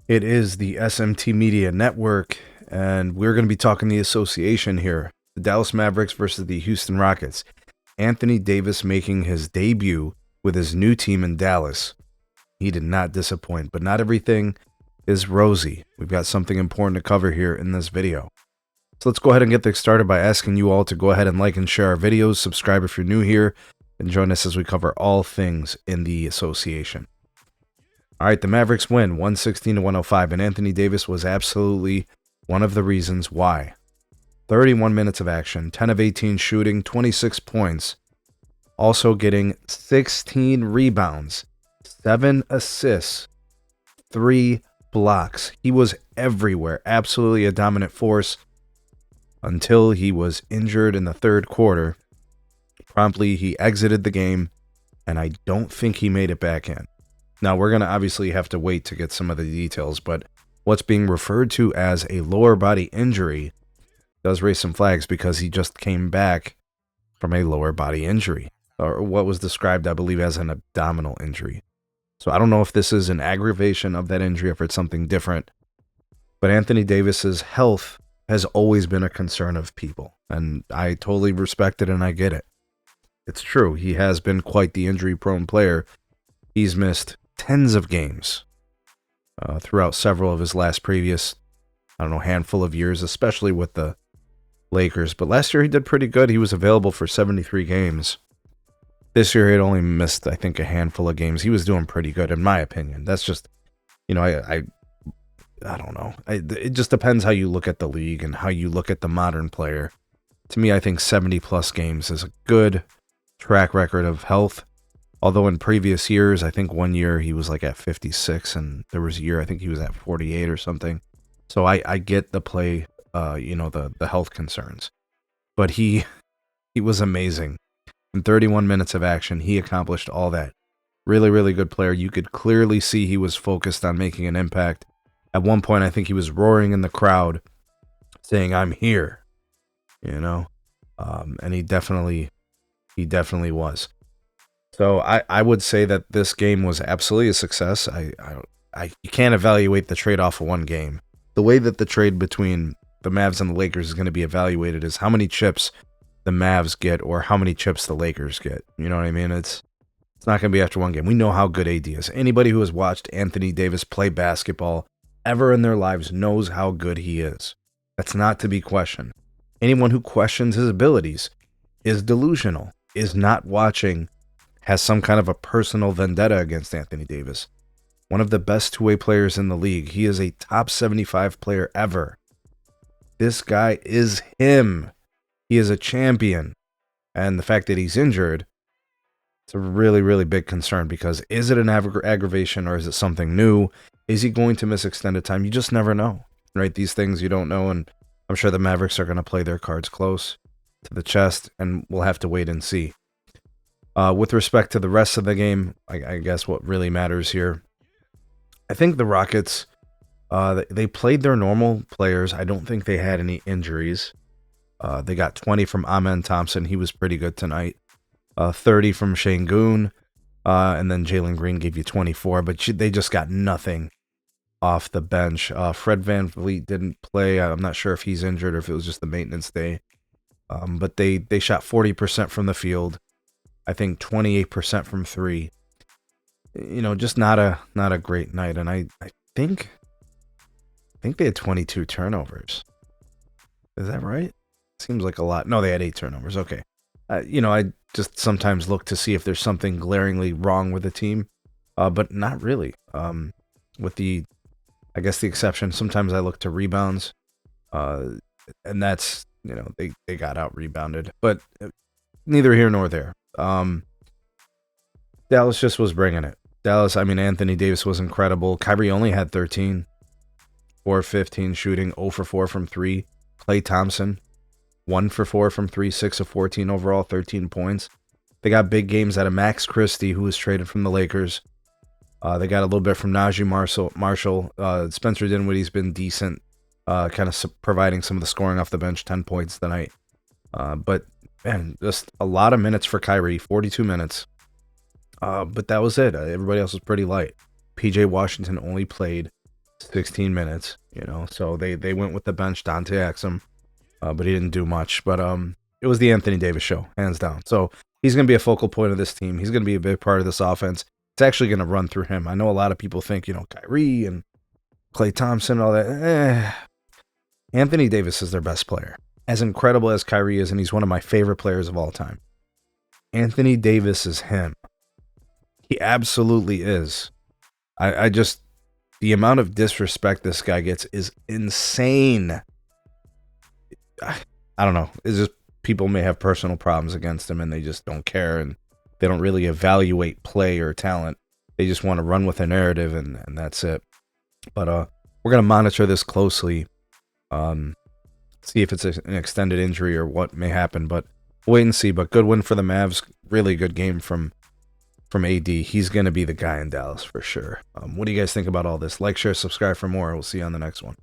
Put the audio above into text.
It is the SMT Media Network, and we're going to be talking the association here. The Dallas Mavericks versus the Houston Rockets. Anthony Davis making his debut with his new team in Dallas. He did not disappoint, but not everything is rosy. We've got something important to cover here in this video. So let's go ahead and get this started by asking you all to go ahead and like and share our videos, subscribe if you're new here, and join us as we cover all things in the association. All right, the Mavericks win 116-105, and Anthony Davis was absolutely one of the reasons why. 31 minutes of action, 10 of 18 shooting, 26 points, also getting 16 rebounds, 7 assists, 3 blocks. He was everywhere, absolutely a dominant force until he was injured in the third quarter. Promptly, he exited the game, and I don't think he made it back in. Now, we're going to obviously have to wait to get some of the details, but what's being referred to as a lower body injury does raise some flags because he just came back from a lower body injury, or what was described, I believe, as an abdominal injury. So I don't know if this is an aggravation of that injury, if it's something different, but Anthony Davis's health has always been a concern of people, and I totally respect it and I get it. It's true, he has been quite the injury-prone player. He's missed tens of games throughout several of his previous, handful of years, especially with the Lakers. But last year he did pretty good. He was available for 73 games. This year he had only missed, I think, a handful of games. He was doing pretty good, in my opinion. That's just, I don't know. It just depends how you look at the league and how you look at the modern player. To me, I think 70-plus games is a good track record of health. Although in previous years, I think one year he was like at 56, and there was a year I think he was at 48 or something. So I get the play, the health concerns. But he was amazing. In 31 minutes of action, he accomplished all that. Really, really good player. You could clearly see he was focused on making an impact. At one point, I think he was roaring in the crowd, saying, "I'm here," and he definitely was. So I would say that this game was absolutely a success. You can't evaluate the trade off of one game. The way that the trade between the Mavs and the Lakers is going to be evaluated is how many chips the Mavs get or how many chips the Lakers get. You know what I mean? It's not going to be after one game. We know how good AD is. Anybody who has watched Anthony Davis play basketball ever in their lives knows how good he is. That's not to be questioned. Anyone who questions his abilities is delusional, is not watching, has some kind of a personal vendetta against Anthony Davis. One of the best two-way players in the league. He is a top 75 player ever. This guy is him. He is a champion. And the fact that he's injured, it's a really, really big concern, because is it an aggravation or is it something new? Is he going to miss extended time? You just never know, right? These things you don't know, and I'm sure the Mavericks are going to play their cards close to the chest, and we'll have to wait and see. With respect to the rest of the game, I guess what really matters here, I think the Rockets, they played their normal players. I don't think they had any injuries. They got 20 from Amen Thompson. He was pretty good tonight. 30 from Şengün, and then Jalen Green gave you 24, but they just got nothing off the bench. Fred VanVleet didn't play. I'm not sure if he's injured or if it was just the maintenance day. But they shot 40% from the field. I think 28% from three. Just not a great night. And I think they had 22 turnovers. Is that right? Seems like a lot. No, they had 8 turnovers. Okay. I just sometimes look to see if there's something glaringly wrong with the team, but not really. With the exception, sometimes I look to rebounds, and that's, they got out rebounded, but neither here nor there. Dallas just was bringing it. Anthony Davis was incredible. Kyrie only had 13, 4 of 15 shooting, 0 for 4 from 3. Klay Thompson, 1 for 4 from 3, 6 of 14 overall, 13 points. They got big games out of Max Christie, who was traded from the Lakers. They got a little bit from Najee Marshall. Spencer Dinwiddie's been decent, kind of providing some of the scoring off the bench, 10 points tonight. But, man, just a lot of minutes for Kyrie, 42 minutes. But that was it. Everybody else was pretty light. PJ Washington only played 16 minutes, so they went with the bench Dante Exum, but he didn't do much. But it was the Anthony Davis show, hands down. So he's going to be a focal point of this team. He's going to be a big part of this offense. It's actually going to run through him. I know a lot of people think, Kyrie and Klay Thompson and all that. Anthony Davis is their best player. As incredible as Kyrie is, and he's one of my favorite players of all time, Anthony Davis is him. He absolutely is. I just, the amount of disrespect this guy gets is insane. I don't know. It's just people may have personal problems against him and they just don't care and they don't really evaluate play or talent. They just want to run with a narrative and that's it. But we're going to monitor this closely. See if it's an extended injury or what may happen, but wait and see. But good win for the Mavs. Really good game from AD. He's going to be the guy in Dallas for sure. What do you guys think about all this? Like, share, subscribe for more. We'll see you on the next one.